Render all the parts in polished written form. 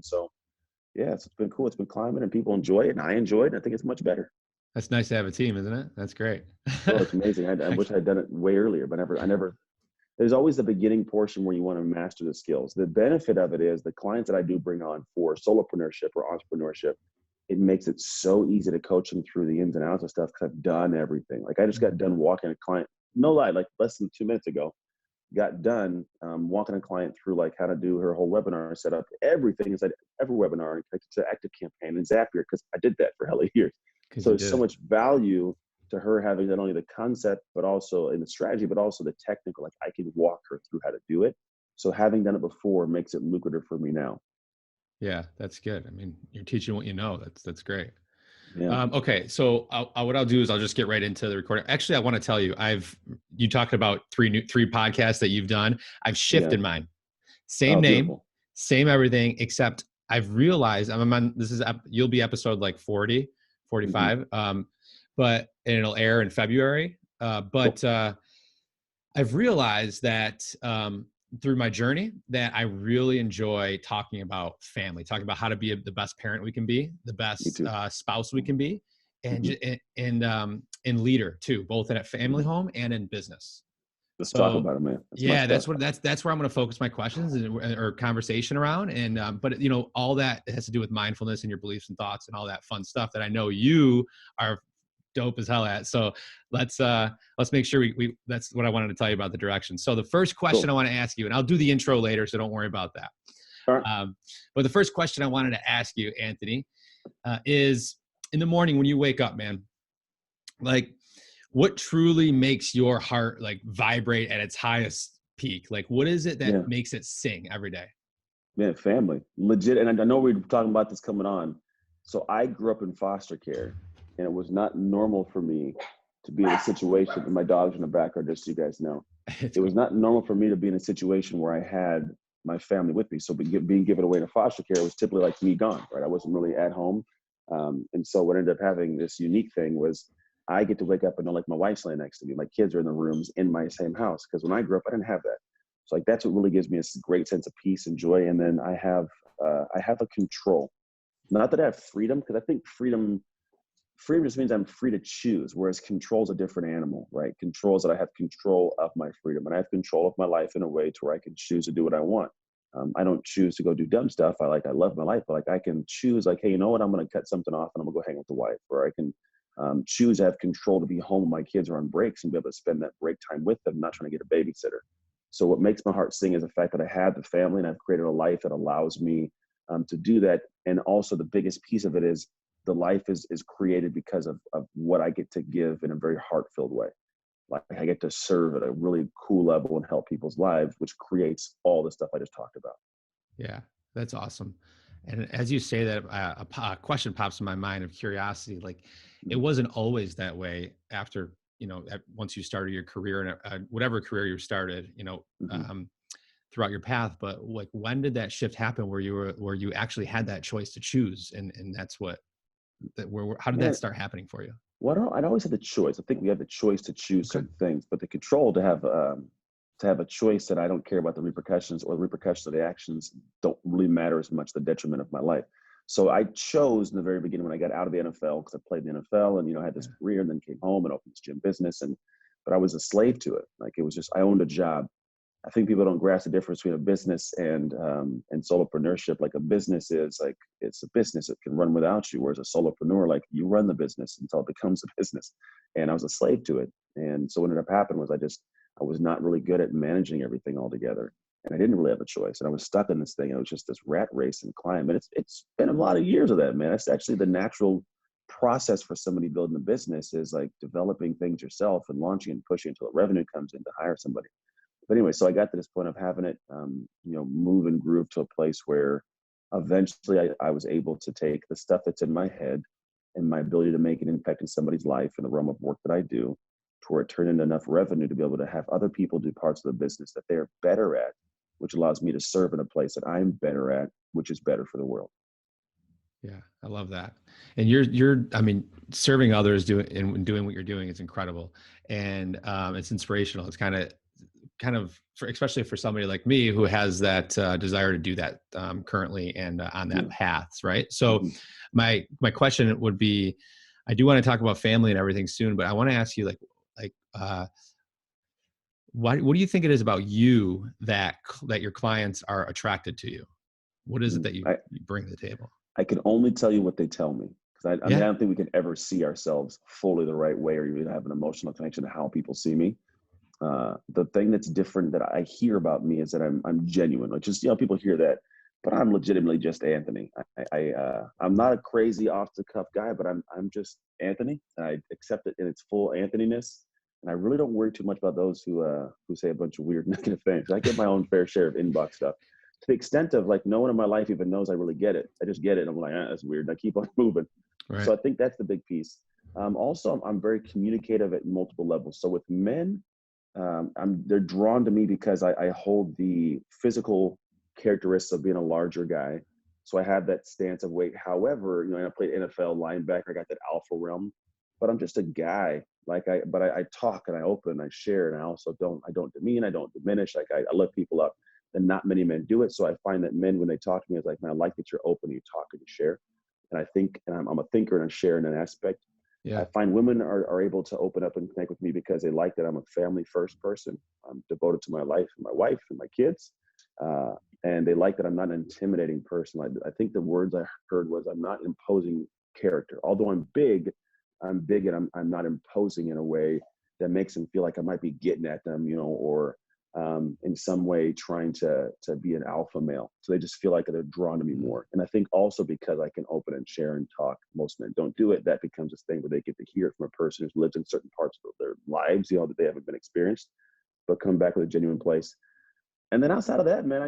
And so, yeah, it's been cool. It's been climbing and people enjoy it and I enjoy it. I think it's much better. That's nice to have a team, isn't it? That's great. Oh, it's amazing. I wish I'd done it way earlier, but I never, there's always the beginning portion where you want to master the skills. The benefit of it is the clients that I do bring on for solopreneurship or entrepreneurship, it makes it so easy to coach them through the ins and outs of stuff because I've done everything. Like I just got done walking a client, no lie, like less than 2 minutes ago, got done walking a client through like how to do her whole webinar setup, everything inside every webinar, and connected to Active Campaign and Zapier because I did that for hella years. Because So you there's did so it. much value to her having not only the concept, but also in the strategy, but also the technical, like I can walk her through how to do it. So having done it before makes it lucrative for me now. Yeah, that's good. I mean, you're teaching what you know. That's great. Yeah. Okay, so what I'll do is I'll just get right into the recording. Actually, I want to tell you, you talked about three podcasts that you've done. I've Yeah. shifted mine. Same Oh, name, beautiful. same everything, except I've realized I'm on, you'll be episode like 40, Hmm. 45, but and it'll air in February. Cool. I've realized that through my journey that I really enjoy talking about family, talking about how to be the best parent we can be, the Me best too. spouse we can be, and Hmm. and leader too, both in a family Hmm. home and in business. Let's talk So about it, man. That's my yeah, stuff. that's where I'm going to focus my questions or conversation around. And but you know, all that has to do with mindfulness and your beliefs and thoughts and all that fun stuff that I know you are dope as hell at. So let's make sure we that's what I wanted to tell you about the direction. So the first question I Cool. want to ask you, and I'll do the intro later, so don't worry about that. All right. But the first question I wanted to ask you, Anthony, is in the morning when you wake up, man, like what truly makes your heart like vibrate at its highest peak? Like what is it that Yeah. makes it sing every day? Man, family. Legit. And I know we were talking about this coming on. So I grew up in foster care, and it was not normal for me to be in a situation, and my dog's in the background, just so you guys know. It's It was cool. not normal for me to be in a situation where I had my family with me. So being given away to foster care was typically like me gone, right? I wasn't really at home. And so what ended up having this unique thing was I get to wake up and know like my wife's laying next to me. My kids are in the rooms in my same house. Because when I grew up, I didn't have that. So like that's what really gives me a great sense of peace and joy. And then I have a control. Not that I have freedom, because I think freedom just means I'm free to choose, whereas control is a different animal, right? Control is that I have control of my freedom, and I have control of my life in a way to where I can choose to do what I want. I don't choose to go do dumb stuff. I love my life, but like I can choose, like, hey, you know what? I'm going to cut something off and I'm gonna go hang with the wife, or I can choose to have control to be home when my kids are on breaks and be able to spend that break time with them, not trying to get a babysitter. So what makes my heart sing is the fact that I have the family and I've created a life that allows me to do that. And also the biggest piece of it is the life is created because of what I get to give in a very heart-filled way. Like I get to serve at a really cool level and help people's lives, which creates all the stuff I just talked about. Yeah, that's awesome. And as you say that, a question pops in my mind of curiosity. Like, it Mhm. wasn't always that way after, once you started your career and whatever career you started, Mhm. throughout your path. But like, when did that shift happen where you actually had that choice to choose? And that's how did that Man, start happening for you? well, I'd always had the choice. I think we have the choice to choose Okay. certain things, but the control to have a choice that I don't care about the repercussions, or the repercussions of the actions don't really matter as much the detriment of my life. So I chose in the very beginning when I got out of the NFL, because I played in the NFL and I had this Yeah. career, and then came home and opened this gym business, but I was a slave to it. Like it was just I owned a job. I think people don't grasp the difference between a business and solopreneurship. Like a business is like it's a business; it can run without you. Whereas a solopreneur, like you run the business until it becomes a business. And I was a slave to it. And so what ended up happening was I was not really good at managing everything all together, and I didn't really have a choice. And I was stuck in this thing. It was just this rat race and climb. And it's been a lot of years of that, man. It's actually the natural process for somebody building a business is like developing things yourself and launching and pushing until the revenue comes in to hire somebody. But anyway, so I got to this point of having it, move and groove to a place where eventually I was able to take the stuff that's in my head and my ability to make an impact in somebody's life in the realm of work that I do, to where it turned into enough revenue to be able to have other people do parts of the business that they're better at, which allows me to serve in a place that I'm better at, which is better for the world. Yeah, I love that. And I mean, serving others doing what you're doing is incredible. And it's inspirational. It's kind of kind of especially for somebody like me who has that desire to do that currently and on that Yeah. path, right? So Mm-hmm. my question would be, I do want to talk about family and everything soon, but I want to ask you like what do you think it is about you that your clients are attracted to you? What is it that you bring to the table? I can only tell you what they tell me. Because I mean, I Yeah. don't think we can ever see ourselves fully the right way or even have an emotional connection to how people see me. The thing that's different that I hear about me is that I'm genuine. Like just, people hear that, but I'm legitimately just Anthony. I'm not a crazy off the cuff guy, but I'm just Anthony. And I accept it in its full Anthony-ness. And I really don't worry too much about those who say a bunch of weird negative things. I get my own fair share of inbox stuff. To the extent of like no one in my life even knows I really get it. I just get it. And I'm like, that's weird. And I keep on moving. Right. So I think that's the big piece. Also, I'm very communicative at multiple levels. So with men, they're drawn to me because I hold the physical characteristics of being a larger guy. So I have that stance of weight. However, I played NFL linebacker. I got that alpha realm, but I'm just a guy. I talk and I open, and I share, and I don't demean, I don't diminish. I lift people up, and not many men do it. So I find that men, when they talk to me, it's like, man, I like that you're open, you talk and you share. And I think, and I'm a thinker and I share in an aspect. Yeah. I find women are able to open up and connect with me because they like that I'm a family first person. I'm devoted to my life and my wife and my kids. And they like that I'm not an intimidating person. I think the words I heard was I'm not imposing character. Although I'm big and I'm not imposing in a way that makes them feel like I might be getting at them, or in some way trying to be an alpha male. So they just feel like they're drawn to me more. And I think also because I can open and share and talk, most men don't do it. That becomes this thing where they get to hear it from a person who's lived in certain parts of their lives, that they haven't been experienced, but come back with a genuine place. And then outside of that, man, I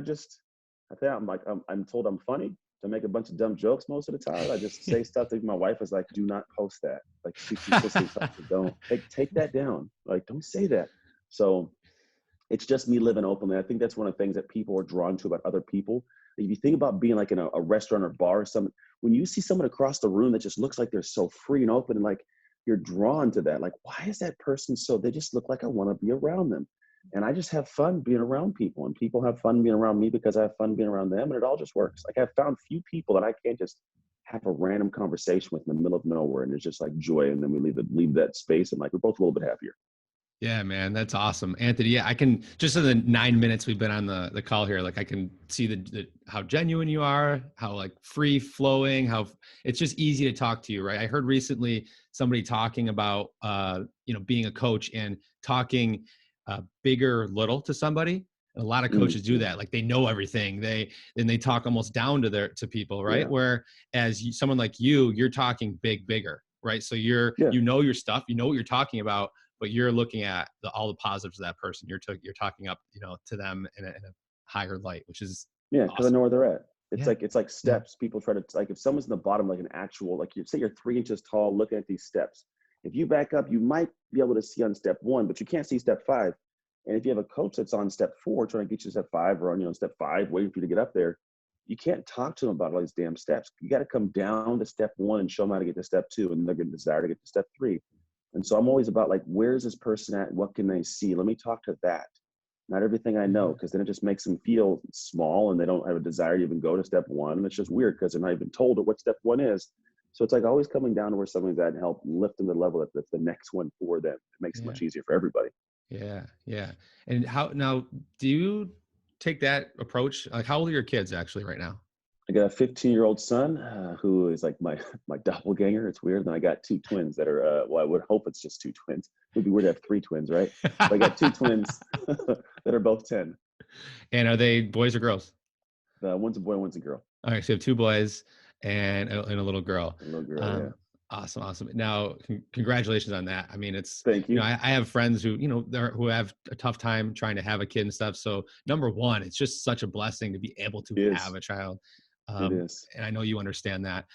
think I'm told I'm funny. To make a bunch of dumb jokes most of the time. I just say stuff that my wife is like, do not post that. Like she consistently tells me, don't take that down. Like, don't say that. So it's just me living openly. I think that's one of the things that people are drawn to about other people. If you think about being like in a restaurant or bar or something, when you see someone across the room that just looks like they're so free and open and like you're drawn to that, like, why is that person so, they just look like I want to be around them. And I just have fun being around people, and people have fun being around me because I have fun being around them, and it all just works. Like I've found few people that I can't just have a random conversation with in the middle of nowhere, and there's just like joy, and then we leave that space, and like we're both a little bit happier. Yeah, man, that's awesome, Anthony. Yeah, I can just in the 9 minutes we've been on the call here, like I can see the how genuine you are, how like free flowing, how it's just easy to talk to you, right? I heard recently somebody talking about being a coach and talking big or little to somebody. And a lot of coaches do Yeah. that, like they know everything. They talk almost down to people, right? Yeah. Whereas someone like you're talking bigger, right? So you know your stuff, you know what you're talking about, but you're looking at all the positives of that person. You're talking up, to them in a higher light, which is Because I awesome. know where they're at. Yeah. It's like steps. People try to, like, if someone's in the bottom, like an actual, like you say you're 3 inches tall, looking at these steps. If you back up, you might be able to see on step 1, but you can't see step 5. And if you have a coach that's on step 4 trying to get you to step 5, or on step 5 waiting for you to get up there, you can't talk to them about all these damn steps. You got to come down to step 1 and show them how to get to step 2, and they're going to desire to get to step 3. And so I'm always about like, where's this person at? What can they see? Let me talk to that. Not everything I know, because then it just makes them feel small and they don't have a desire to even go to step 1. And it's just weird because they're not even told what step 1 is. So it's like always coming down to where someone's at and help lift them to the level that's the next one for them. It makes it much easier for everybody. Yeah. Yeah. And how now do you take that approach? Like how old are your kids actually right now? I got a 15-year-old son who is like my doppelganger. It's weird. And I got 2 twins that are, I would hope it's just 2 twins. It would be weird to have 3 twins, right? But I got 2 twins that are both 10. And are they boys or girls? One's a boy, one's a girl. All right, so you have 2 boys and a little girl. A little girl, yeah. Awesome. Now, congratulations on that. I mean, it's, Thank you. I have friends who, who have a tough time trying to have a kid and stuff. So number one, it's just such a blessing to be able to have a child. It is. And I know you understand that.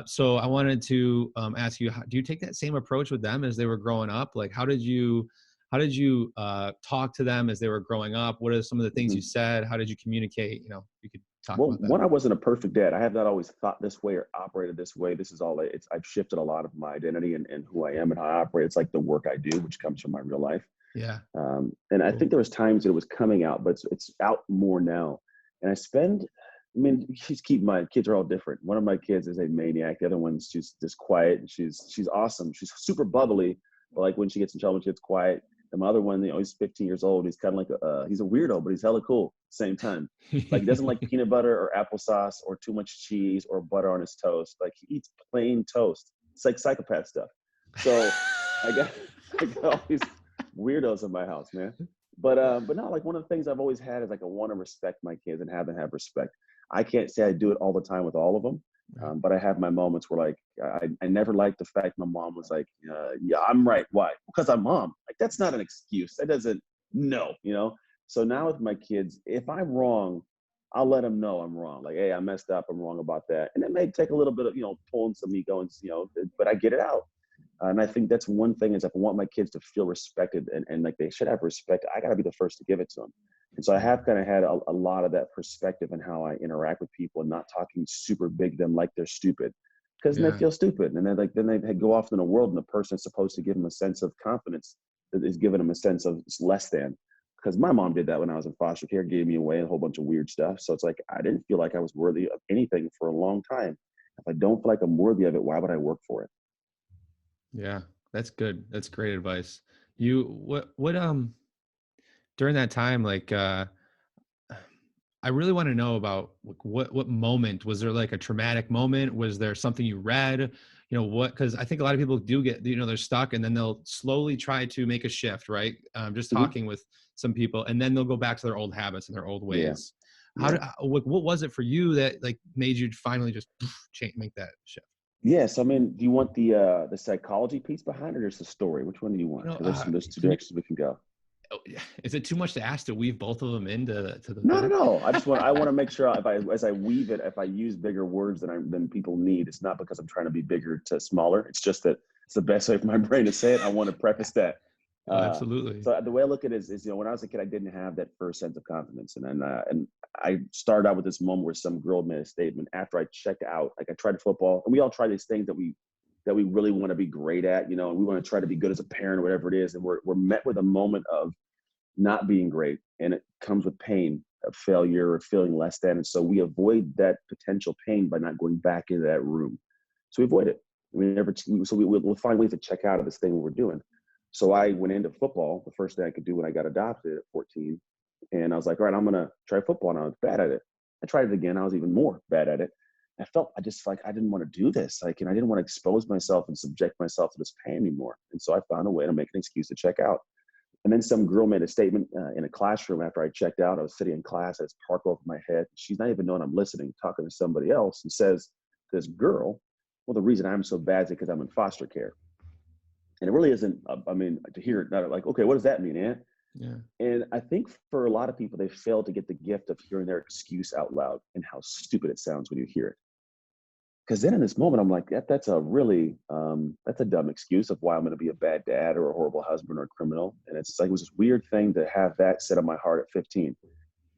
So I wanted to ask you, do you take that same approach with them as they were growing up? Like, how did you talk to them as they were growing up? What are some of the things you said? How did you communicate? You could talk Well, about that. one, I wasn't a perfect dad. I have not always thought this way or operated this way. This is all I've shifted a lot of my identity and who I am and how I operate. It's like the work I do, which comes from my real life. Yeah. And I think Cool. there was times that it was coming out, but it's out more now. And I mean, my kids are all different. One of my kids is a maniac. The other one's just quiet. And she's awesome. She's super bubbly, but like when she gets in trouble, she gets quiet. And my other one, he's 15 years old. He's kind of like he's a weirdo, but he's hella cool at the same time. Like he doesn't like peanut butter or applesauce or too much cheese or butter on his toast. Like he eats plain toast. It's like psychopath stuff. So I got I got all these weirdos in my house, man. But no, like one of the things I've always had is like I want to respect my kids and have them have respect. I can't say I do it all the time with all of them, Right. but I have my moments where like I never liked the fact my mom was like, yeah, I'm right. Why? Because I'm mom. Like that's not an excuse. That doesn't no, you know. So now with my kids, if I'm wrong, I'll let them know I'm wrong. Like, hey, I messed up. I'm wrong about that, and it may take a little bit of pulling some ego, and but I get it out. And I think that's one thing is if I want my kids to feel respected and like they should have respect, I got to be the first to give it to them. And so I Yeah. have kind of had a lot of that perspective in how I interact with people and not talking super big to them like they're stupid because then they Yeah. feel stupid. And then they go off in the world and the person is supposed to give them a sense of confidence that is giving them a sense of less than. Because my mom did that when I was in foster care, gave me away a whole bunch of weird stuff. So it's like I didn't feel like I was worthy of anything for a long time. If I don't feel like I'm worthy of it, why would I work for it? Yeah. That's good. That's great advice. What during that time, like, I really want to know about like, what moment was there, like a traumatic moment? Was there something you read? What? Because I think a lot of people do get, they're stuck, and then they'll slowly try to make a shift, right? Just Mhm. talking with some people, and then they'll go back to their old habits and their old Yeah. ways. Yeah. What was it for you that like made you finally just change, make that shift? Yes, I mean, do you want the psychology piece behind it or just the story? Which one do you want? You know, Because uh, there's two can you? directions we can go. Oh, yeah. Is it too much to ask to weave both of them into to the No, no, thing? no. I want to make sure if I as I weave it, if I use bigger words than people need, it's not because I'm trying to be bigger to smaller. It's just that it's the best way for my brain to say it. I want to preface that. Oh, Uh, absolutely. so the way I look at it is when I was a kid, I didn't have that first sense of confidence, and I started out with this moment where some girl made a statement after I checked out. Like I tried football, and we all try these things that we really want to be great at, and we want to try to be good as a parent or whatever it is, and we're met with a moment of not being great, and it comes with pain of failure or feeling less than, and so we avoid that potential pain by not going back into that room. So we avoid it. We never. So we'll find ways to check out of this thing we're doing. So I went into football the first thing I could do when I got adopted at 14, and I was like, all right, I'm gonna try football, and I was bad at it. I tried it again. I was even more bad at it. I just like I didn't want to do this, like, and I didn't want to expose myself and subject myself to this pain anymore. And so I found a way to make an excuse to check out. And then some girl made a statement in a classroom after I checked out. I was sitting in class, I had this park over my head. She's not even knowing I'm listening, talking to somebody else, and says to this girl, well, the reason I'm so bad is because I'm in foster care. And it really isn't, I mean, to hear it, not like, okay, what does that mean, Aunt? Yeah. And I think for a lot of people, they fail to get the gift of hearing their excuse out loud and how stupid it sounds when you hear it. Because then in this moment, I'm like, that's a really, that's a dumb excuse of why I'm going to be a bad dad or a horrible husband or a criminal. And it's like, it was this weird thing to have that set on my heart at 15.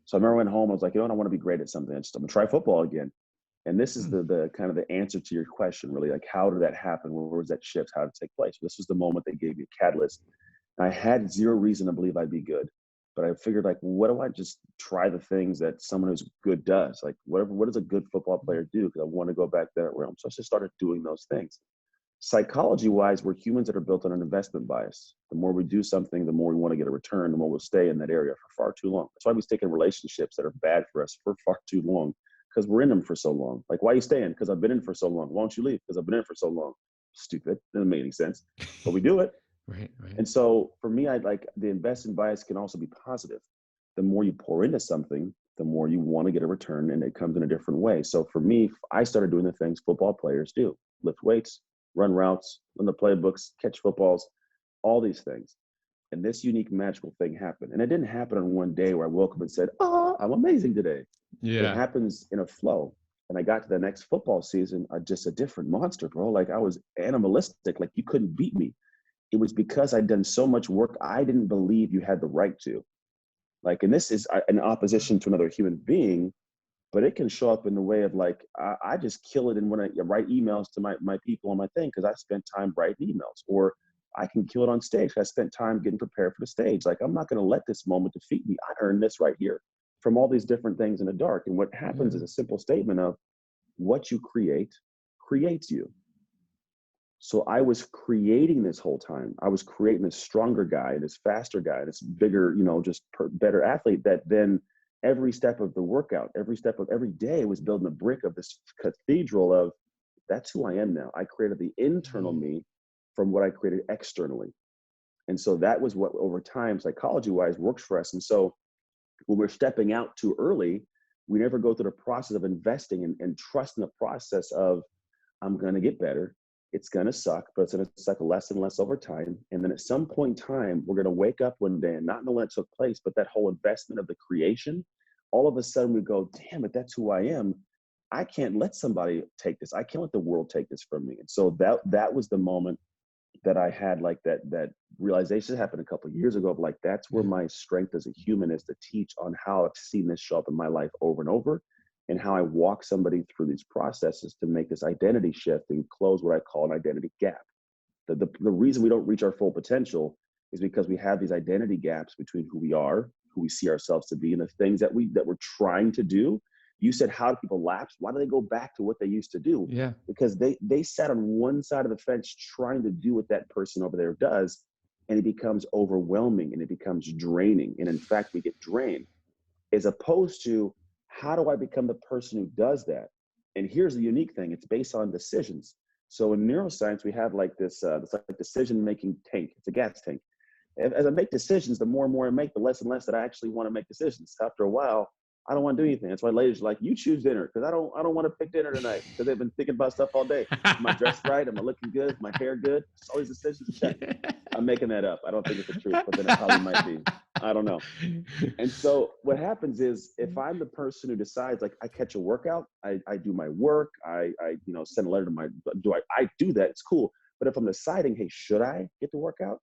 So I remember I went home, I was like, I want to be great at something. I'm going to try football again. And this is Hmm. the kind of the answer to your question, really. Like, how did that happen? Where was that shift? How did it take place? This was the moment they gave me a catalyst. I had zero reason to believe I'd be good, but I figured, like, what do I just try the things that someone who's good does? Like, what does a good football player do? Because I want to go back that realm. So I just started doing those things. Psychology wise, we're humans that are built on an investment bias. The more we do something, the more we want to get a return, the more we'll stay in that area for far too long. That's why we stick in relationships that are bad for us for far too long, because we're in them for so long. Like, why are you staying? Because I've been in for so long. Why don't you leave? Because I've been in for so long. Stupid. Doesn't make any sense. But we do it. Right. Right. And so for me, I like the investment bias can also be positive. The more you pour into something, the more you want to get a return, and it comes in a different way. So for me, I started doing the things football players do: lift weights, run routes, run the playbooks, catch footballs, all these things. And this unique magical thing happened. And it didn't happen on one day where I woke up and said, oh, I'm amazing today. It Yeah. happens in a flow. And I got to the next football season, just a different monster, bro. Like I was animalistic, like you couldn't beat me. It was because I'd done so much work I didn't believe you had the right to. Like, and this is an opposition to another human being, but it can show up in the way of like, I just kill it. And when I write emails to my people on my thing, because I spent time writing emails, or I can kill it on stage. I spent time getting prepared for the stage. Like, I'm not going to let this moment defeat me. I earned this right here from all these different things in the dark. And what happens is a simple statement of what you create creates you. So I was creating this whole time. I was creating this stronger guy, this faster guy, this bigger, better athlete that then every step of the workout, every step of every day was building a brick of this cathedral of that's who I am now. I created the internal me from what I created externally. And so that was what over time, psychology wise, works for us. And so when we're stepping out too early, we never go through the process of investing and trusting the process of I'm going to get better. It's going to suck, but it's going to suck less and less over time. And then at some point in time, we're going to wake up one day and not know when it took place, but that whole investment of the creation, all of a sudden we go, damn it, that's who I am. I can't let somebody take this. I can't let the world take this from me. And so that was the moment that I had, like that realization happened a couple of years ago of like, that's where my strength as a human is, to teach on how I've seen this show up in my life over and over, and how I walk somebody through these processes to make this identity shift and close what I call an identity gap. The reason we don't reach our full potential is because we have these identity gaps between who we are, who we see ourselves to be, and the things that we're trying to do. You said, how do people lapse? Why do they go back to what they used to do? Yeah. Because they sat on one side of the fence trying to do what that person over there does, and it becomes overwhelming and it becomes draining. And in fact, we get drained, as opposed to how do I become the person who does that? And here's the unique thing. It's based on decisions. So in neuroscience, we have like this like decision-making tank. It's a gas tank. As I make decisions, the more and more I make, the less and less that I actually want to make decisions. After a while, I don't want to do anything. That's why ladies are like, you choose dinner, because I don't want to pick dinner tonight, because they've been thinking about stuff all day. Am I dressed right? Am I looking good? Is my hair good? Just all these decisions. Check. I'm making that up. I don't think it's the truth, but then it probably might be. I don't know. And so what happens is, if I'm the person who decides, like, I catch a workout, I do my work, I send a letter to I do that, it's cool. But if I'm deciding, hey, should I get the workout?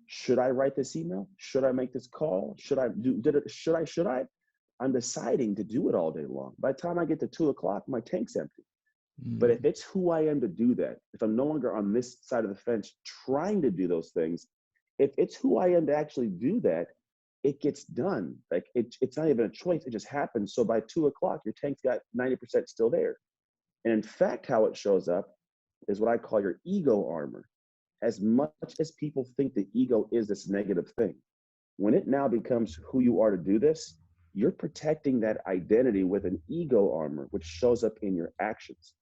Should I write this email? Should I make this call? Should I? I'm deciding to do it all day long. By the time I get to 2:00, my tank's empty. But if it's who I am to do that, if I'm no longer on this side of the fence trying to do those things, if it's who I am to actually do that, it gets done. Like it's not even a choice. It just happens. So by 2:00, your tank's got 90% still there. And in fact, how it shows up is what I call your ego armor. As much as people think the ego is this negative thing, when it now becomes who you are to do this, you're protecting that identity with an ego armor, which shows up in your actions.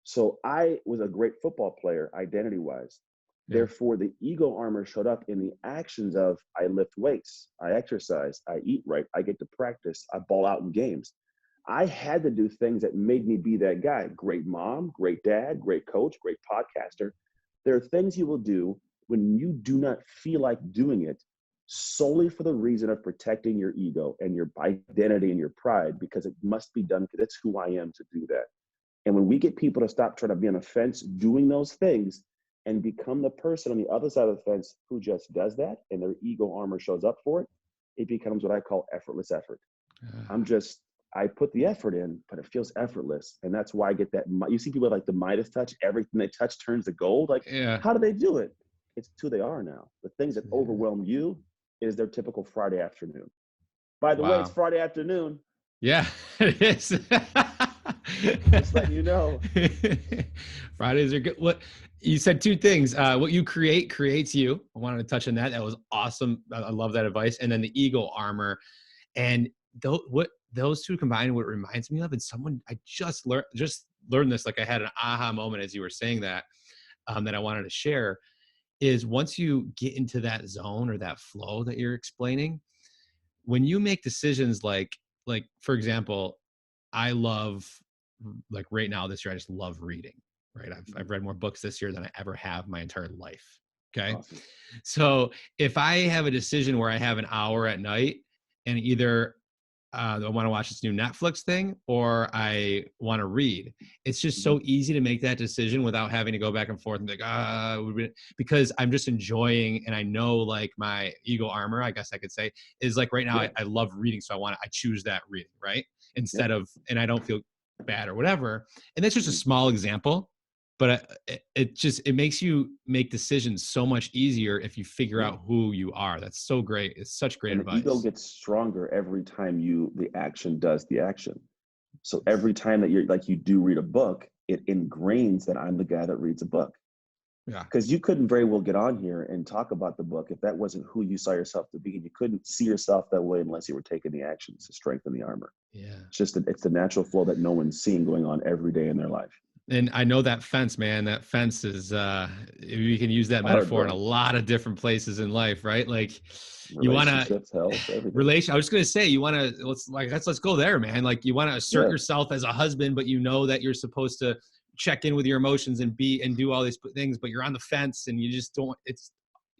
So I was a great football player, identity-wise. Yeah. Therefore, the ego armor showed up in the actions of I lift weights, I exercise, I eat right, I get to practice, I ball out in games. I had to do things that made me be that guy. Great mom, great dad, great coach, great podcaster. There are things you will do when you do not feel like doing it, solely for the reason of protecting your ego and your identity and your pride, because it must be done, because it's who I am to do that. And when we get people to stop trying to be on a fence doing those things and become the person on the other side of the fence who just does that, and their ego armor shows up for it, it becomes what I call effortless effort. I put the effort in, but it feels effortless. And that's why I get that. You see people like the Midas touch, everything they touch turns to gold. Like, how do they do it? It's who they are now. The things that overwhelm you is their typical Friday afternoon. By the way, it's Friday afternoon. Yeah, it is. Just letting you know. Fridays are good. What you said, two things. What you create creates you. I wanted to touch on that. That was awesome. I love that advice. And then the ego armor. And those two combined, what it reminds me of, and someone I just learned this, like I had an aha moment as you were saying that, that I wanted to share, is once you get into that zone or that flow that you're explaining, when you make decisions like for example, I love, like right now this year, I just love reading, right? I've read more books this year than I ever have my entire life. Okay. Awesome. So if I have a decision where I have an hour at night and either I want to watch this new Netflix thing or I want to read, it's just so easy to make that decision without having to go back and forth and like, because I'm just enjoying, and I know like my ego armor, I guess I could say, is like right now I love reading. So I choose that reading, right? Instead of, and I don't feel bad or whatever. And that's just a small example. but it makes you make decisions so much easier if you figure Yeah. out who you are. That's so great. It's such great And the ego advice. gets stronger every time the action does the action. So every time that you're like, you do read a book, it ingrains that I'm the guy that reads a book. Yeah. Because you couldn't very well get on here and talk about the book if that wasn't who you saw yourself to be. And you couldn't see yourself that way unless you were taking the actions to strengthen the armor. Yeah. It's just it's the natural flow that no one's seeing going on every day in their life. And I know that fence, man, that fence is you can use that Hard, metaphor in a bro. lot of different places in life, right? Like you want to Relationships, health, everything. relation I was going to say you want to let's go there, man. Like you want to assert Yeah. yourself as a husband, but you know that you're supposed to check in with your emotions and do all these things, but you're on the fence and you just don't it's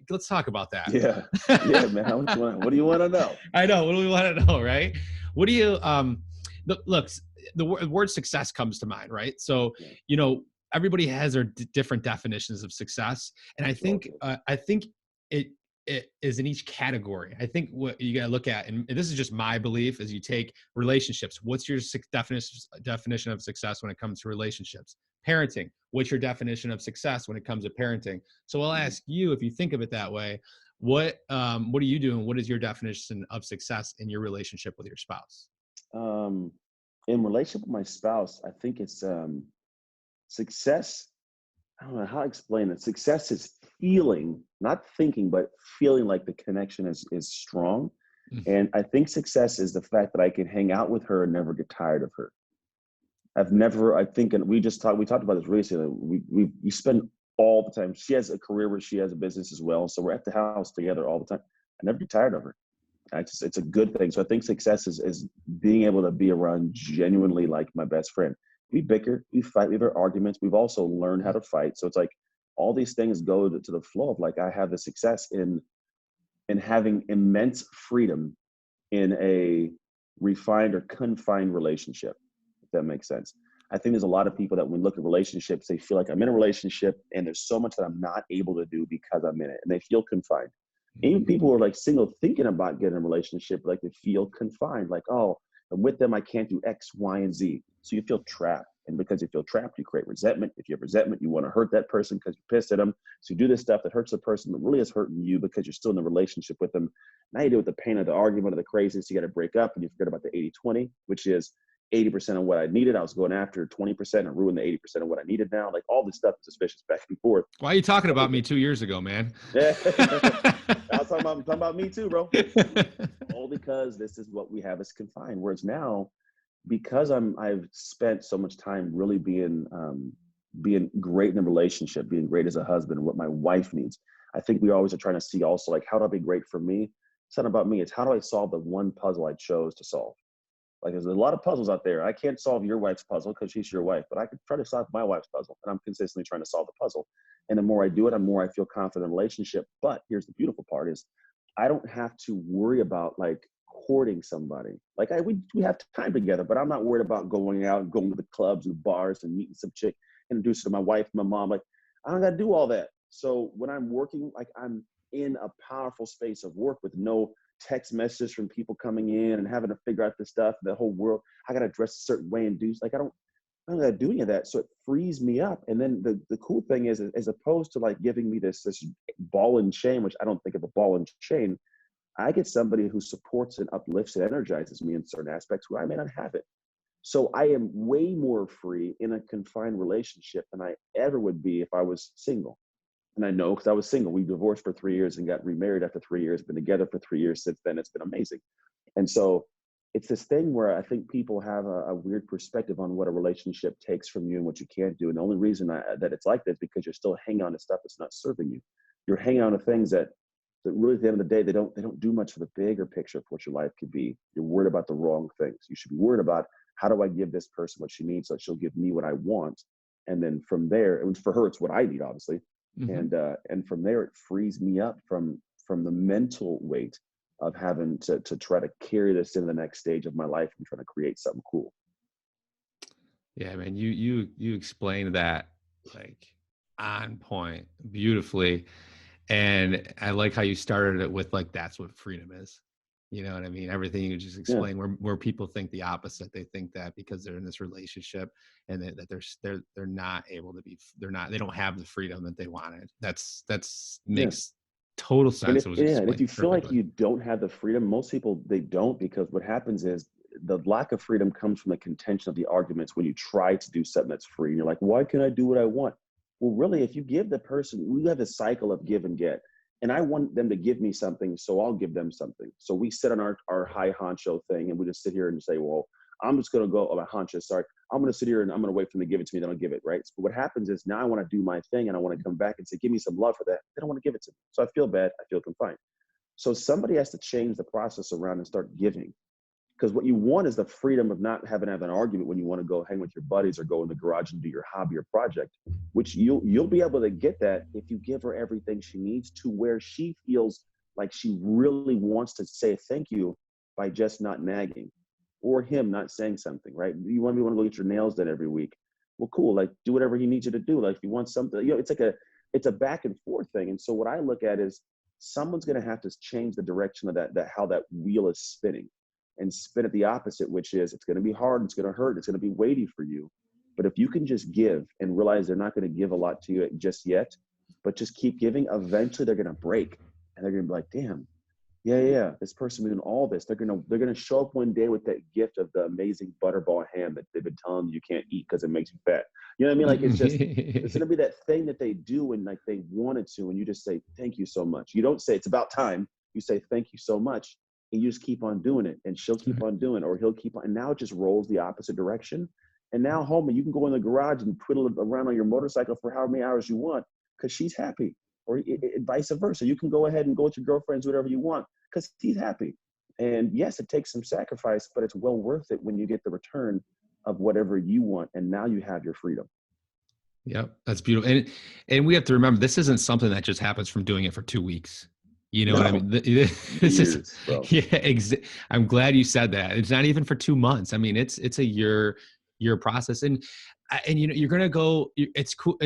let's talk about that. Yeah. Yeah, man. What do you want to know? I know. What do we want to know, right? What do you look, the word success comes to mind, right? So, Yeah, you know, everybody has their different definitions of success, and it's relative. I think it it is in each category. I think what you got to look at, and this is just my belief, is you take relationships. What's your definition of success when it comes to relationships? Parenting. What's your definition of success when it comes to parenting? So I'll Mhm. ask you, if you think of it that way, what are you doing? What is your definition of success in your relationship with your spouse? Um, in relationship with my spouse, I think it's success. I don't know how to explain it. Success is feeling, not thinking, but feeling like the connection is strong. Mm. And I think success is the fact that I can hang out with her and never get tired of her. I've never, I think, and we talked about this recently. We spend all the time. She has a career where she has a business as well. So we're at the house together all the time. I never get tired of her. It's a good thing. So I think success is being able to be around genuinely like my best friend. We bicker, we fight, we have our arguments. We've also learned how to fight. So it's like all these things go to the flow of like I have the success in having immense freedom in a refined or confined relationship, if that makes sense. I think there's a lot of people that when we look at relationships, they feel like I'm in a relationship and there's so much that I'm not able to do because I'm in it. And they feel confined. Even Mhm. people who are like single thinking about getting a relationship, like they feel confined, like, oh, I'm with them, I can't do X, Y, and Z. So you feel trapped. And because you feel trapped, you create resentment. If you have resentment, you want to hurt that person because you're pissed at them. So you do this stuff that hurts the person, but really is hurting you because you're still in the relationship with them. Now you deal with the pain of the argument of the craziness. You got to break up and you forget about the 80-20, which is 80% of what I needed. I was going after 20% and ruined the 80% of what I needed now. Like all this stuff is suspicious back and forth. Why are you talking So about me 2 years ago, man? yeah. I'm talking about me too, bro. All because this is what we have as confined. Whereas now, because I've spent so much time really being great in a relationship, being great as a husband, and what my wife needs. I think we always are trying to see also like how do I be great for me? It's not about me. It's how do I solve the one puzzle I chose to solve? Like there's a lot of puzzles out there. I can't solve your wife's puzzle because she's your wife, but I could try to solve my wife's puzzle. And I'm consistently trying to solve the puzzle. And the more I do it, the more I feel confident in a relationship. But here's the beautiful part is I don't have to worry about like courting somebody. Like we have time together, but I'm not worried about going out and going to the clubs and bars and meeting some chick, introduce her to my wife, my mom. Like I don't gotta do all that. So when I'm working, like I'm in a powerful space of work with no text messages from people coming in and having to figure out this stuff, the whole world. I got to dress a certain way and do like I don't got to do any of that. So it frees me up. And then the cool thing is, as opposed to like giving me this ball and chain, which I don't think of a ball and chain, I get somebody who supports and uplifts and energizes me in certain aspects where I may not have it. So I am way more free in a confined relationship than I ever would be if I was single. And I know because I was single. We divorced for 3 years and got remarried after 3 years, been together for 3 years since then. It's been amazing. And so it's this thing where I think people have a weird perspective on what a relationship takes from you and what you can't do. And the only reason that it's like that is because you're still hanging on to stuff that's not serving you. You're hanging on to things that really at the end of the day, they don't do much for the bigger picture of what your life could be. You're worried about the wrong things. You should be worried about how do I give this person what she needs so that she'll give me what I want. And then from there, and for her, it's what I need, obviously. Mhm. And from there, it frees me up from the mental weight of having to try to carry this into the next stage of my life and trying to create something cool. Yeah, man, you explained that like on point beautifully. And I like how you started it with like that's what freedom is. You know what I mean? Everything you just Yeah. explained, where people think the opposite. They think that because they're in this relationship and that they're not able to be, they don't have the freedom that they wanted. That's Yeah. makes total And sense. if It was yeah, and if explained you feel like perfectly. you don't have the freedom, most people they don't, because what happens is the lack of freedom comes from the contention of the arguments when you try to do something that's free. And you're like, why can't I do what I want? Well, really, if you give the person, we have a cycle of give and get. And I want them to give me something, so I'll give them something. So we sit on our high honcho thing and we just sit here and say, well, I'm just gonna go, oh, my honcho, sorry. I'm gonna sit here and I'm gonna wait for them to give it to me, then I'll give it, right? So what happens is now I want to do my thing and I want to come back and say, give me some love for that. They don't want to give it to me. So I feel bad, I feel confined. So somebody has to change the process around and start giving. Because what you want is the freedom of not having to have an argument when you want to go hang with your buddies or go in the garage and do your hobby or project, which you'll be able to get that if you give her everything she needs to where she feels like she really wants to say thank you by just not nagging or him not saying something, right? You want me to go get your nails done every week. Well, cool. Like do whatever he needs you to do. Like if you want something, it's like it's a back and forth thing. And so what I look at is someone's going to have to change the direction of that how that wheel is spinning and spin it the opposite, which is it's going to be hard, it's going to hurt, it's going to be weighty for you. But if you can just give and realize they're not going to give a lot to you just yet, but just keep giving, eventually they're going to break and they're going to be like, damn, yeah, this person doing all this. They're gonna show up one day with that gift of the amazing butterball ham that they've been telling you can't eat because it makes you fat. You know what I mean? Like it's gonna be that thing that they do and like they wanted to, and you just say thank you so much. You don't say it's about time. You say thank you so much, and you just keep on doing it, and she'll keep on doing, it, or he'll keep on. And now it just rolls the opposite direction. And now, homie, you can go in the garage and twiddle around on your motorcycle for however many hours you want because she's happy, or vice versa. You can go ahead and go with your girlfriends, whatever you want, because he's happy. And yes, it takes some sacrifice, but it's well worth it when you get the return of whatever you want. And now you have your freedom. Yep, that's beautiful. And we have to remember this isn't something that just happens from doing it for 2 weeks. You know what I No, mean? This is years, bro. yeah. I'm glad you said that. It's not even for 2 months. I mean, it's a year process, and you're gonna go. It's cool.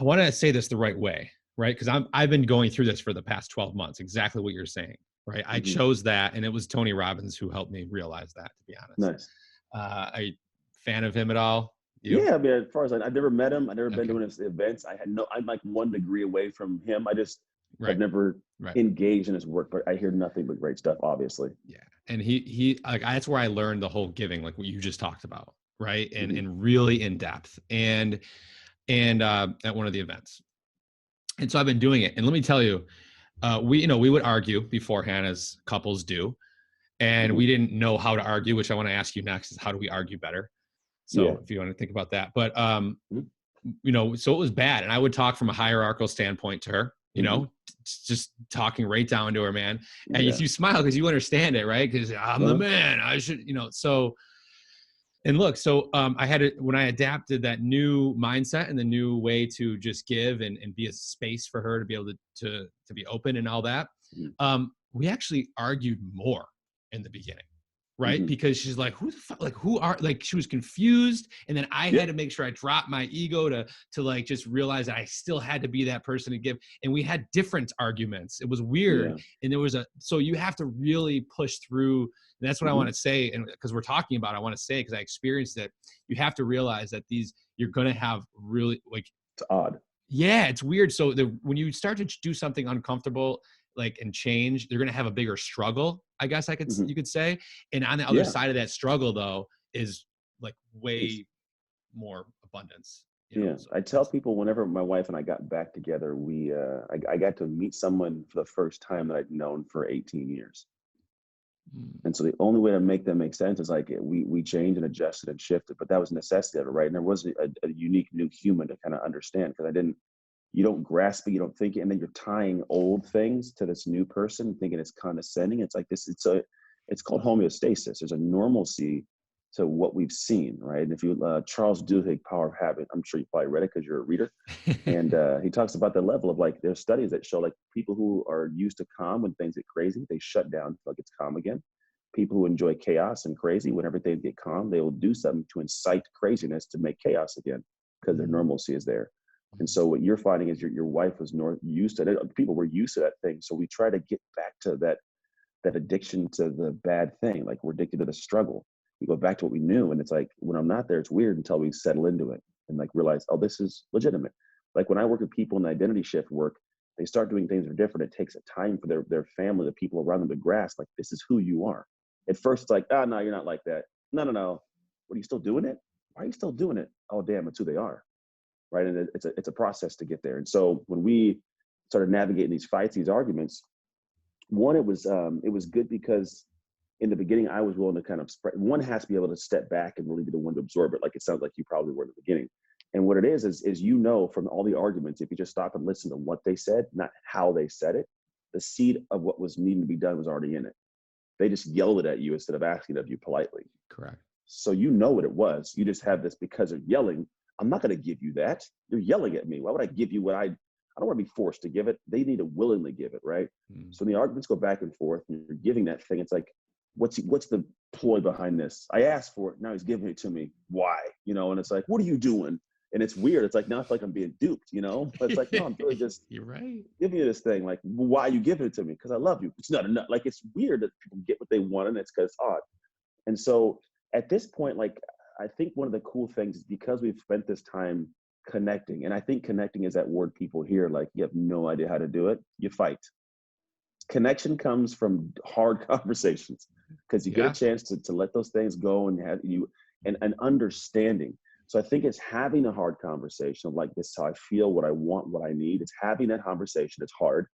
I want to say this the right way, right? Because I've been going through this for the past 12 months. Exactly what you're saying, right? I Mm-hmm. chose that, and it was Tony Robbins who helped me realize that. To be honest, Nice. are you a fan of him at all? You Yeah, I mean, as far as I've never met him, I've never been okay? to his events. I'm like 1 degree away from him. I just have Right, never right. engaged in his work, but I hear nothing but great stuff, obviously. Yeah. And he like that's where I learned the whole giving, like what you just talked about, right? And Mm-hmm. and really in depth. And at one of the events. And so I've been doing it. And let me tell you, we would argue beforehand as couples do. And Mm-hmm. we didn't know how to argue, which I want to ask you next is how do we argue better? Yeah. So if you want to think about that. But Mm-hmm. so it was bad. And I would talk from a hierarchical standpoint to her, Mm-hmm. just talking right down to her, man. And Yeah. you smile because you understand it, right? Because I'm the Uh-huh. man. I should, so and look, so I had it when I adapted that new mindset and the new way to just give and be a space for her to be able to be open and all that. We actually argued more in the beginning, right? Mm-hmm. Because she's like, who the fuck, like who are like she was confused, and then I Yeah. had to make sure I dropped my ego to like just realize that I still had to be that person to give. And we had different arguments. It was weird, Yeah. and there was so you have to really push through. And that's what I Mm-hmm. want to say. And because we're talking about, I want to say, because I experienced it, you have to realize that you're going to have really like, It's odd. yeah, it's weird. So when you start to do something uncomfortable, like and change, they're going to have a bigger struggle, I guess Mm-hmm. you could say. And on the other Yeah. side of that struggle though, is like Peace. way more abundance, Yeah, so I tell that's, people whenever my wife and I got back together, I got to meet someone for the first time that I'd known for 18 years. mm, And so the only way to make them make sense is like we changed and adjusted and shifted, but that was a necessity of it, right? And there wasn't a unique new human to kind of understand because you don't grasp it, you don't think it, and then you're tying old things to this new person, thinking it's condescending. It's like this. It's called homeostasis. There's a normalcy to what we've seen, right? And if you Charles Duhigg, Power of Habit, I'm sure you probably read it because you're a reader, and he talks about the level of like there's studies that show like people who are used to calm when things get crazy, they shut down until it gets calm again. People who enjoy chaos and crazy, whenever they get calm, they will do something to incite craziness to make chaos again because their mm, normalcy is there. And so what you're finding is your wife was used to it. People were used to that thing. So we try to get back to that addiction to the bad thing. Like we're addicted to the struggle. We go back to what we knew. And it's like, when I'm not there, it's weird until we settle into it and like realize, oh, this is legitimate. Like when I work with people in the identity shift work, they start doing things that are different. It takes a time for their family, the people around them to grasp, like, this is who you are. At first, it's like, oh, no, you're not like that. No. What, are you still doing it? Why are you still doing it? Oh, damn, it's who they are. Right. And it's a process to get there. And so when we started navigating these fights, these arguments, one, it was good because in the beginning, I was willing to kind of spread. One has to be able to step back and really be the one to absorb it. Like it sounds like you probably were in the beginning. And what it is from all the arguments, if you just stop and listen to what they said, not how they said it, the seed of what was needing to be done was already in it. They just yelled it at you instead of asking of you politely. Correct. So you know what it was. You just have this because they're yelling. I'm not going to give you that. You're yelling at me. Why would I give you what I don't want to be forced to give it. They need to willingly give it, right? So the arguments go back and forth and you're giving that thing. It's like, what's the ploy behind this? I asked for it. Now he's giving it to me. Why? And it's like, what are you doing? And it's weird. It's like, now I feel like I'm being duped, But it's like, no, I'm really just You're right. giving you this thing. Like, why are you giving it to me? Because I love you. It's not enough. Like, it's weird that people get what they want and it's because it's odd. And so at this point, like, I think one of the cool things is because we've spent this time connecting, and I think connecting is that word people hear, like, you have no idea how to do it, you fight. Connection comes from hard conversations because you get a chance to let those things go and have you and understanding. So I think it's having a hard conversation of like, this is how I feel, what I want, what I need. It's having that conversation. It's hard.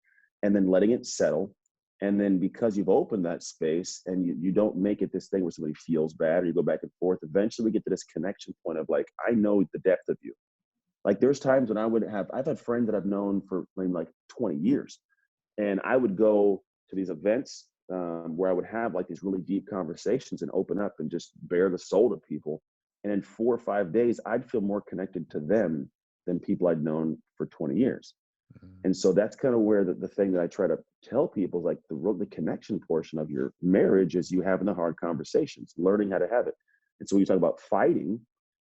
And then letting it settle. And then because you've opened that space and you don't make it this thing where somebody feels bad or you go back and forth, eventually we get to this connection point of like, I know the depth of you. Like there's times when I've had friends that I've known for like 20 years. And I would go to these events where I would have like these really deep conversations and open up and just bare the soul to people. And in 4 or 5 days, I'd feel more connected to them than people I'd known for 20 years. And so that's kind of where the thing that I try to tell people is like the connection portion of your marriage is you having the hard conversations, learning how to have it. And so when you talk about fighting,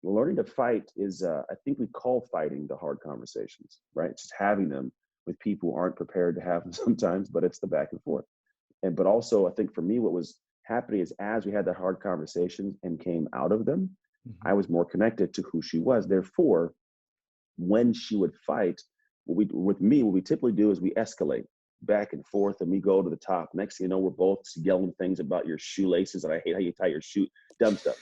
learning to fight is, I think we call fighting the hard conversations, right? It's just having them with people who aren't prepared to have them sometimes, but it's the back and forth. But also I think for me, what was happening is as we had the hard conversations and came out of them, I was more connected to who she was. Therefore, when she would fight, what we typically do is we escalate back and forth and we go to the top. Next thing you know, we're both yelling things about your shoelaces and I hate how you tie your shoe, dumb stuff.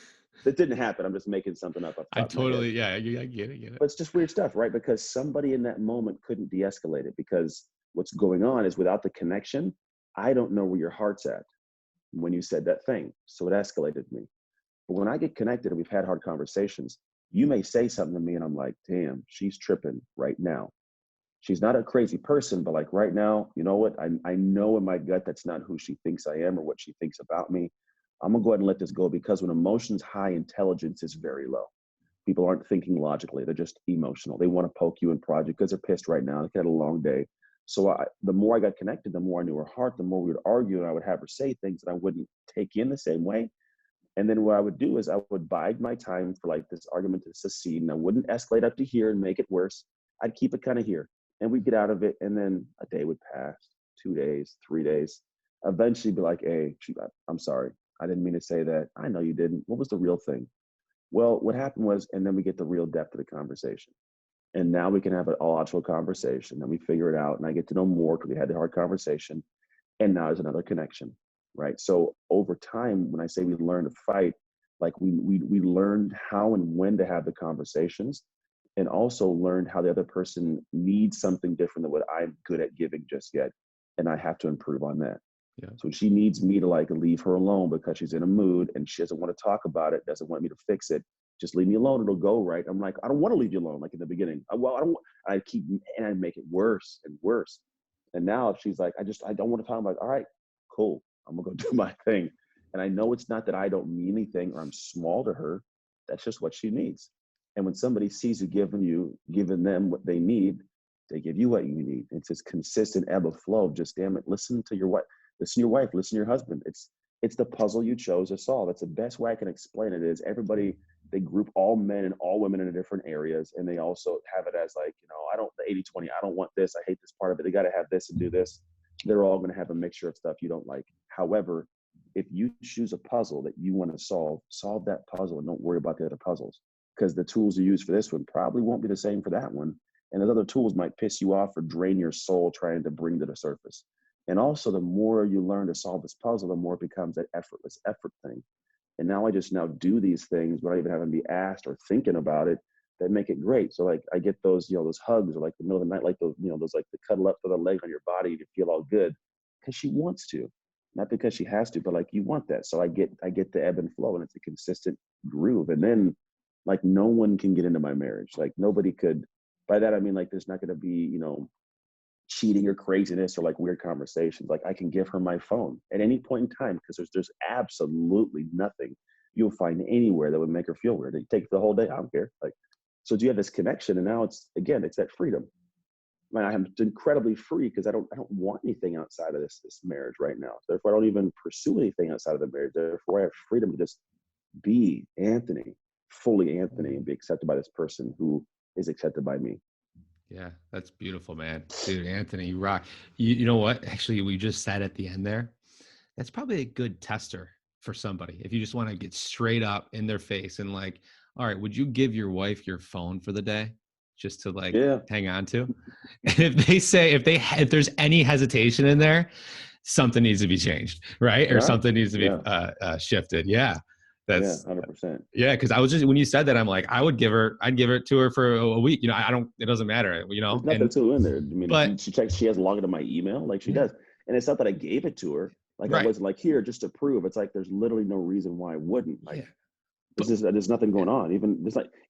That didn't happen. I'm just making something up. I totally, I get it. But it's just weird stuff, right? Because somebody in that moment couldn't de-escalate it because what's going on is without the connection, I don't know where your heart's at when you said that thing. So it escalated me. But when I get connected and we've had hard conversations, you may say something to me and I'm like, damn, she's tripping right now. She's not a crazy person, but like right now, you know what? I know in my gut that's not who she thinks I am or what she thinks about me. I'm gonna go ahead and let this go because when emotion's high, intelligence is very low. People aren't thinking logically. They're just emotional. They want to poke you and prod you because they're pissed right now. They had a long day. So the more I got connected, the more I knew her heart, the more we would argue and I would have her say things that I wouldn't take in the same way. And then what I would do is I would bide my time for like this argument to secede and I wouldn't escalate up to here and make it worse. I'd keep it kind of here and we'd get out of it. And then a day would pass, 2 days, 3 days. Eventually be like, hey, I'm sorry. I didn't mean to say that. I know you didn't. What was the real thing? Well, what happened was, and then we get the real depth of the conversation. And now we can have an logical conversation and we figure it out and I get to know more because we had the hard conversation. And now there's another connection, right? So over time, when I say we learn to fight, like we learned how and when to have the conversations and also learned how the other person needs something different than what I'm good at giving just yet. And I have to improve on that. Yeah. So she needs me to like leave her alone because she's in a mood and she doesn't want to talk about it, doesn't want me to fix it. Just leave me alone. It'll go right. I'm like, I don't want to leave you alone. Like in the beginning, I keep, and I make it worse and worse. And now she's like, I don't want to talk about it. All right, cool. I'm gonna go do my thing. And I know it's not that I don't mean anything or I'm small to her. That's just what she needs. And when somebody sees you giving them what they need, they give you what you need. It's this consistent ebb of flow of just, damn it, listen to your wife, listen to your husband. It's the puzzle you chose to solve. It's the best way I can explain it is everybody they group all men and all women in different areas. And they also have it as like, the 80-20, I don't want this. I hate this part of it. They got to have this and do this. They're all going to have a mixture of stuff you don't like. However, if you choose a puzzle that you want to solve that puzzle and don't worry about the other puzzles, because the tools you use for this one probably won't be the same for that one. And those other tools might piss you off or drain your soul trying to bring to the surface. And also, the more you learn to solve this puzzle, the more it becomes that effortless effort thing. And now I just now do these things without even having to be asked or thinking about it, that make it great. So like I get those, those hugs, or like the middle of the night, like those, those like the cuddle up for the leg on your body to feel all good, because she wants to, not because she has to, but like you want that. So I get the ebb and flow, and it's a consistent groove. And then like no one can get into my marriage. Like nobody could. By that I mean like there's not going to be cheating or craziness or like weird conversations. Like I can give her my phone at any point in time, because there's absolutely nothing you'll find anywhere that would make her feel weird. You take it the whole day, I don't care. Like, so do you have this connection? And now it's that freedom. I mean, I am incredibly free because I don't want anything outside of this marriage right now. Therefore, I don't even pursue anything outside of the marriage. Therefore, I have freedom to just be Anthony, fully Anthony, and be accepted by this person who is accepted by me. Yeah, that's beautiful, man. Dude, Anthony, you rock. You know what? Actually, we just said at the end there, that's probably a good tester for somebody. If you just want to get straight up in their face and like, all right, would you give your wife your phone for the day just to like hang on to? And if they say, if there's any hesitation in there, something needs to be changed, right? Or something needs to be shifted. Yeah. That's 100%. Yeah, because I was just, when you said that, I'm like, I'd give it to her for a week. It doesn't matter. There's nothing to in there. I mean, but she checks, she has logged into my email, like she does, and it's not that I gave it to her. Like I wasn't like, here just to prove. It's like there's literally no reason why I wouldn't. Like there's nothing going on.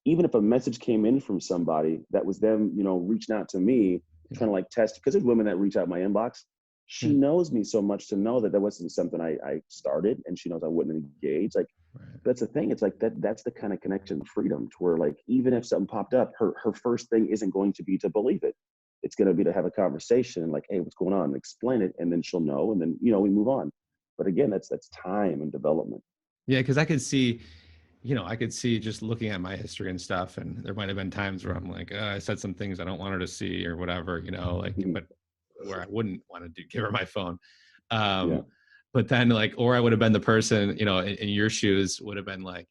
Even if a message came in from somebody that was them, reaching out to me, trying to like test, because there's women that reach out my inbox. She knows me so much to know that wasn't something I started, and she knows I wouldn't engage. Like that's the thing. It's like that's the kind of connection, freedom, to where like even if something popped up, her first thing isn't going to be to believe it. It's going to be to have a conversation and like, hey, what's going on? And explain it, and then she'll know, and then we move on. But again, that's time and development. Yeah, because I could see just looking at my history and stuff, and there might have been times where I'm like, I said some things I don't want her to see or whatever, but where I wouldn't want to give her my phone. But then like, or I would have been the person, in your shoes would have been like,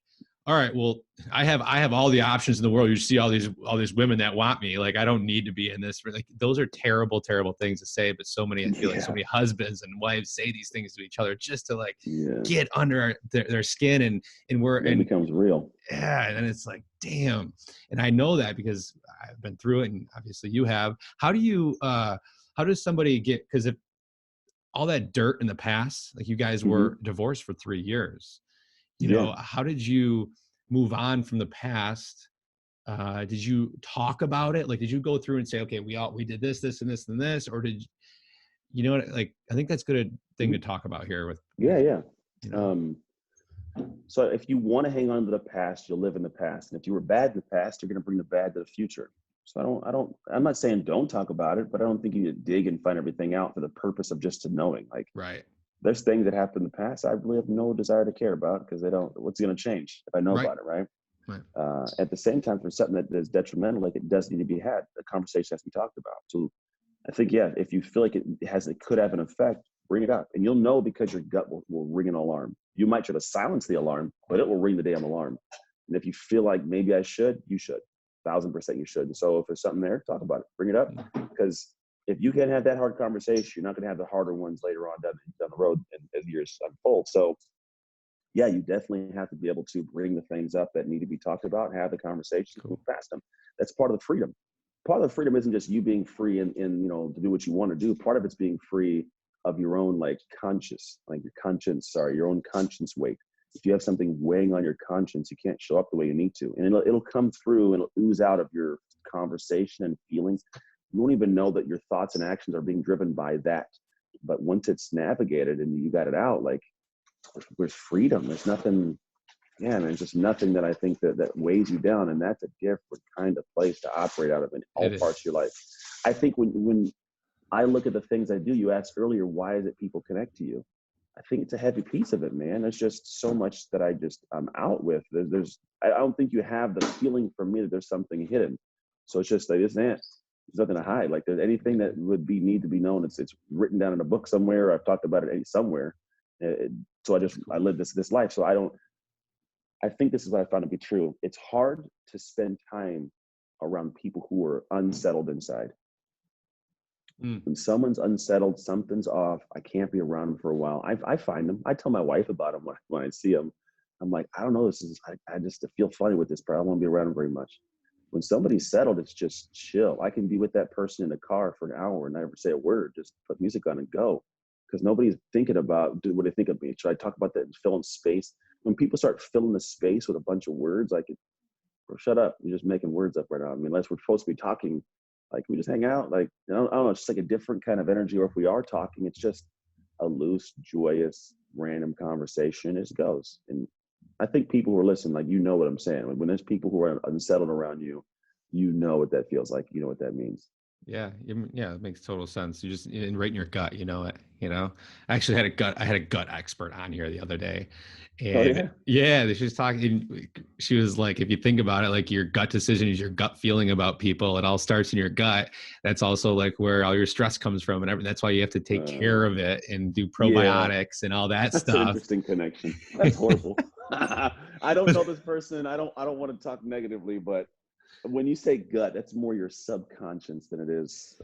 all right, well, I have all the options in the world. You see all these women that want me. Like, I don't need to be in this. Like, those are terrible, terrible things to say. But I feel like so many husbands and wives say these things to each other just to like get under their skin, and it becomes real. Yeah, and it's like, damn. And I know that because I've been through it, and obviously you have. How does somebody get? Because if all that dirt in the past, like you guys were divorced for 3 years. How did you move on from the past? Did you talk about it? Like, did you go through and say, okay, we did this, this, and this, and this, or did like, I think that's good thing to talk about here with. So if you want to hang on to the past, you'll live in the past. And if you were bad in the past, you're going to bring the bad to the future. So I'm not saying don't talk about it, but I don't think you need to dig and find everything out for the purpose of just knowing. Like, there's things that happened in the past I really have no desire to care about, because what's going to change if I know about it, right? At the same time, for something that is detrimental, like it does need to be had, the conversation has to be talked about. So I think, if you feel like it could have an effect, bring it up. And you'll know, because your gut will ring an alarm. You might try to silence the alarm, but it will ring the damn alarm. And if you feel like maybe I should, you should. 1,000% you should. And so if there's something there, talk about it, bring it up. Because if you can have that hard conversation, you're not going to have the harder ones later on down the road as years unfold. So you definitely have to be able to bring the things up that need to be talked about, have the conversation, move past them. That's part of the freedom. Part of the freedom isn't just you being free and to do what you want to do. Part of it's being free of your own your own conscience weight. If you have something weighing on your conscience, you can't show up the way you need to. And it'll come through and it'll ooze out of your conversation and feelings. You won't even know that your thoughts and actions are being driven by that. But once it's navigated and you got it out, like, there's freedom. There's nothing, there's just nothing that I think that weighs you down. And that's a different kind of place to operate out of in all parts of your life. I think when I look at the things I do, you asked earlier, why is it people connect to you? think it's a heavy piece of it, man. There's just so much that I'm out with. I don't think you have the feeling from me that there's something hidden. So it's just like, there's nothing to hide. Like, there's anything that would need to be known. It's written down in a book somewhere. I've talked about it somewhere. So I live this life. So I think this is what I found to be true. It's hard to spend time around people who are unsettled inside. When someone's unsettled, something's off, I can't be around them for a while. I find them. I tell my wife about them when I see them. I'm like, I don't know. I just feel funny with this, but I don't want to be around them very much. When somebody's settled, it's just chill. I can be with that person in the car for an hour and never say a word. Just put music on and go. Because nobody's thinking about what they think of me. Should I talk about that and fill in space? When people start filling the space with a bunch of words, shut up. You're just making words up right now. I mean, unless we're supposed to be talking, like, we just hang out. Like, I don't know, it's just like a different kind of energy. Or if we are talking, it's just a loose, joyous, random conversation. It goes. And I think people who are listening, like, you know what I'm saying. When there's people who are unsettled around you, you know what that feels like. You know what that means. Yeah. Yeah. It makes total sense. You just right in your gut, you know it, I actually I had a gut expert on here the other day, and she was talking, she was like, if you think about it, like, your gut decision is your gut feeling about people. It all starts in your gut. That's also like where all your stress comes from, and that's why you have to take care of it and do probiotics and all that That's stuff. an interesting connection. That's horrible. I don't know this person. I don't want to talk negatively, but when you say gut, that's more your subconscious than it is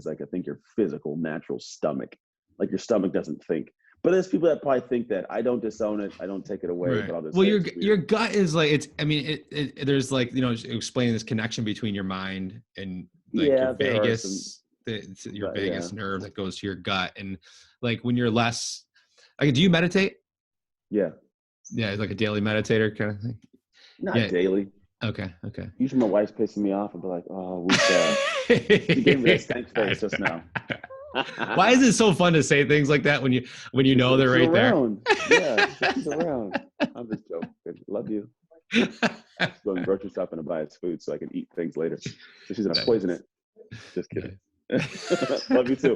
like I think your physical, natural stomach. Like, your stomach doesn't think. But there's people that probably think that. I don't disown it. I don't take it away. Right. But I'll just Well, your gut is like, there's like, explaining this connection between your mind and like your vagus, your vagus nerve that goes to your gut. And like, when you're less, like, do you meditate? Yeah. Yeah, like a daily meditator kind of thing. Not daily. Okay. Usually my wife's pissing me off and be like, "Oh, we she gave me that stank face just now." Why is it so fun to say things like that when you know they're right around. There? Yeah, she's around. I'm just joking. Love you. She's going grocery shopping to buy us food so I can eat things later. So she's gonna poison it. Just kidding. Love you too.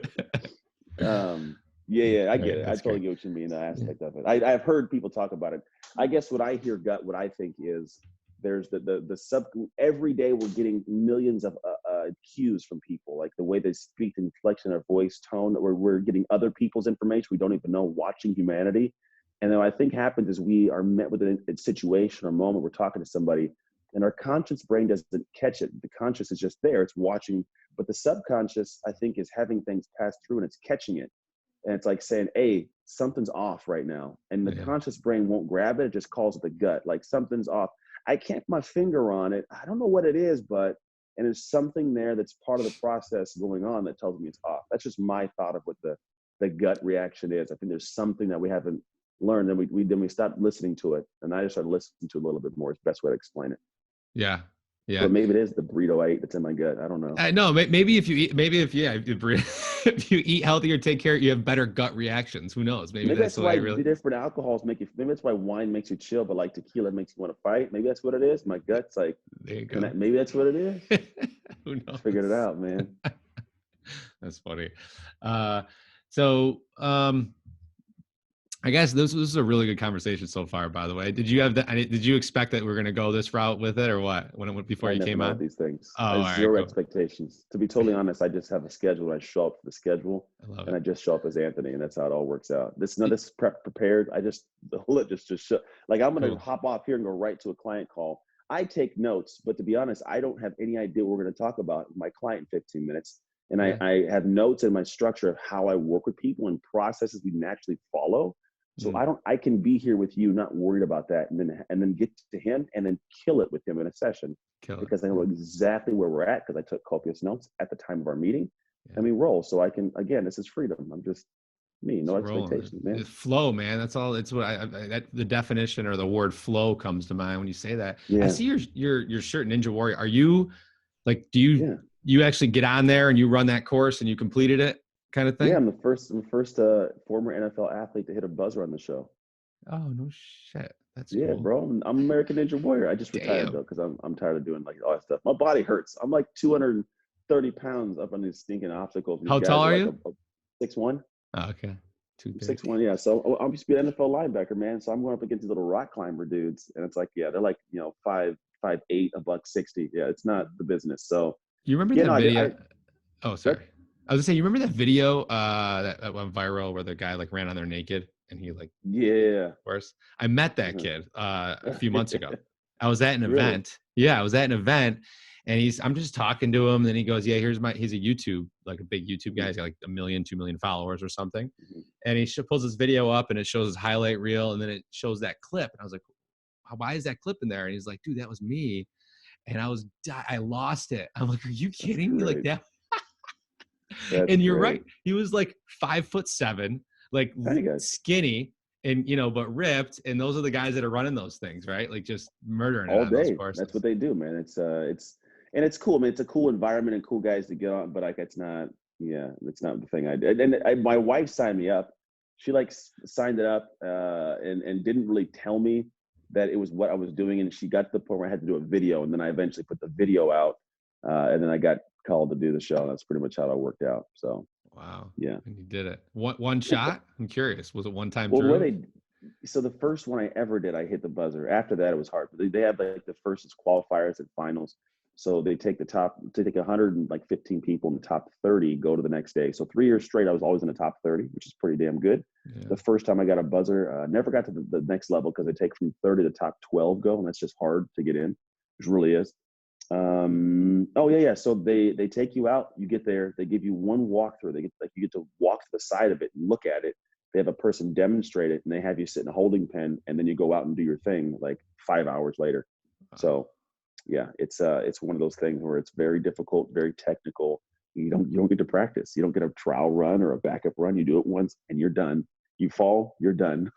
I get it. I totally get what you mean, the aspect of it. I've heard people talk about it. I guess when I hear gut, what I think is there's the sub. Every day we're getting millions of cues from people, like the way they speak, the inflection of voice, tone, that we're getting other people's information we don't even know, watching humanity. And then what I think happens is we are met with a situation or moment, we're talking to somebody, and our conscious brain doesn't catch it. The conscious is just there, it's watching, but the subconscious, I think, is having things pass through and it's catching it. And it's like saying, hey, something's off right now. And the conscious brain won't grab it. It just calls it the gut. Like, something's off. I can't put my finger on it. I don't know what it is, and there's something there that's part of the process going on that tells me it's off. That's just my thought of what the gut reaction is. I think there's something that we haven't learned, and we stopped listening to it. And I just started listening to it a little bit more. It's the best way to explain it. Yeah. But maybe it is the burrito I ate that's in my gut. I don't know. No, maybe if you eat healthy or take care, you have better gut reactions. Who knows? Maybe that's why the different alcohols make you. Maybe that's why wine makes you chill, but like tequila makes you want to fight. Maybe that's what it is. My gut's like, there you go. Maybe that's what it is. Who knows? Figured it out, man. That's funny. I guess this is a really good conversation so far, by the way. Did you expect that we're going to go this route with it, or what? Before you came on? These things. Oh, zero expectations. To be totally honest, I just have a schedule. I show up for the schedule, I just show up as Anthony, and that's how it all works out. This prepared. I just show, like, I'm going to hop off here and go right to a client call. I take notes, but to be honest, I don't have any idea what we're going to talk about with my client in 15 minutes. And I have notes in my structure of how I work with people and processes we naturally follow. So I can be here with you, not worried about that, and then get to him and then kill it with him in a session, because I know exactly where we're at, because I took copious notes at the time of our meeting, and we roll. So I can, again, this is freedom. I'm just me, no expectations, man. It's flow, man. That's all. It's what the definition or the word flow comes to mind when you say that. Yeah. I see your shirt, Ninja Warrior. Are you like, do you actually get on there and you run that course and you completed it? Kind of thing? Yeah, I'm the first former NFL athlete to hit a buzzer on the show. Oh, no shit. That's cool. Bro. I'm American Ninja Warrior. I just retired though, because I'm tired of doing like all that stuff. My body hurts. I'm like 230 pounds up on these stinking obstacles. How tall are you? 6'1". Oh, okay. Too I'm big. 6'1", yeah. So I'm used to be an NFL linebacker, man. So I'm going up against these little rock climber dudes, and it's like, yeah, they're like, 5'8", $160. Yeah, it's not the business. So You remember yeah, that no, video? Oh, sorry. but I was gonna say, you remember that video that went viral where the guy like ran on there naked and he like yeah. worse. I met that Uh-huh. kid a few months ago. I was at an Really? event. Yeah, I was at an event and I'm just talking to him. And then he goes, yeah, he's a YouTube, like a big YouTube guy. Mhm, He's got like 1 million, 2 million followers or something. mhm. And he pulls this video up and it shows his highlight reel. And then it shows that clip. And I was like, why is that clip in there? And he's like, dude, that was me. And I lost it. I'm like, are you That's kidding me? Like great. that. That's And you're great. right. He was like 5'7", like Tiny guys. skinny and, but ripped. And those are the guys that are running those things, right? Like just murdering it All on those day. That's what courses. they do, man. And it's cool. I mean, it's a cool environment and cool guys to get on, but like, it's not, yeah, it's not the thing I did. And my wife signed me up. She like signed it up, and didn't really tell me that it was what I was doing. And she got to the point where I had to do a video, and then I eventually put the video out, and then I got called to do the show. That's pretty much how that worked out. So Wow. yeah. And you did it. One shot? I'm curious. Was it one time Well, the way through? so the first one I ever did, I hit the buzzer. After that, it was hard. They have like the first is qualifiers and finals. So they take 115 people in the top 30 go to the next day. So 3 years straight, I was always in the top 30, which is pretty damn good. Yeah. The first time I got a buzzer, never got to the next level because they take from 30 to top 12 go, and that's just hard to get in, which really is. Oh yeah. So they take you out, you get there, they give you one walkthrough. You get to walk to the side of it and look at it. They have a person demonstrate it, and they have you sit in a holding pen, and then you go out and do your thing like 5 hours later. Wow. So yeah, it's one of those things where it's very difficult, very technical. You don't get to practice. You don't get a trial run or a backup run. You do it once and you're done. You fall, you're done.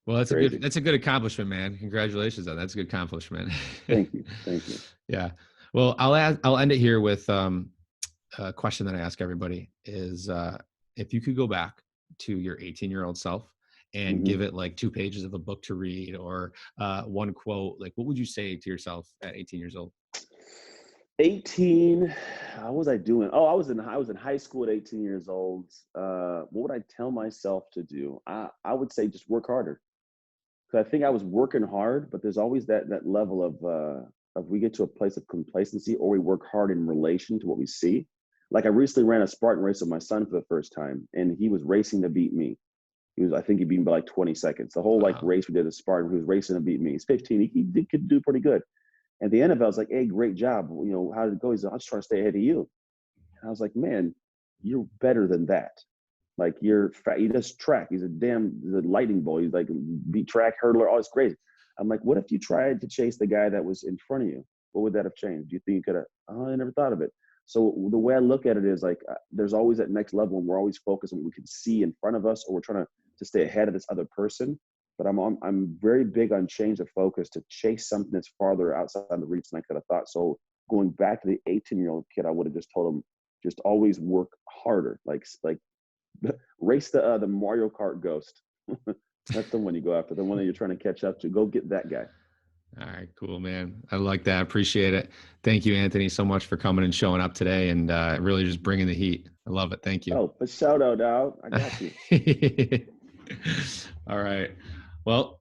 Well, Crazy. that's a good accomplishment, man. Congratulations on that. That's a good accomplishment. Thank you. Thank you. Yeah. Well, I'll end it here with a question that I ask everybody is if you could go back to your 18-year-old self and Hmm. give it like 2 pages of a book to read or one quote, like what would you say to yourself at 18 years old? 18. What was I doing? Oh, I was in high school at 18 years old. What would I tell myself to do? I would say just work harder. Because I think I was working hard, but there's always that level of we get to a place of complacency, or we work hard in relation to what we see. Like I recently ran a Spartan race with my son for the first time, and he was racing to beat me. I think he beat me by like 20 seconds. The whole like Wow. race we did at Spartan, he was racing to beat me. He's 15. He could do pretty good. At the end of it, I was like, "Hey, great job. How did it go?" He's like, "I'm just trying to stay ahead of you." And I was like, "Man, you're better than that. Like you're fat. He does track. He's a lightning bolt. He's like beat track hurdler. All this crazy." I'm like, "What if you tried to chase the guy that was in front of you? What would that have changed? Do you think you could have?" Oh, I never thought of it. So the way I look at it is like, there's always that next level, and we're always focused on what we can see in front of us, or we're trying to stay ahead of this other person. But I'm very big on change of focus to chase something that's farther outside the reach than I could have thought. So going back to the 18-year-old kid, I would have just told him, just always work harder. Like race the Mario Kart ghost. That's the one you go after, the one that you're trying to catch up to. Go get that guy. All right, cool, man. I like that. Appreciate it. Thank you, Anthony, so much for coming and showing up today and really just bringing the heat. I love it. Thank you. Oh, but shout out, dog. I got you. All right. Well,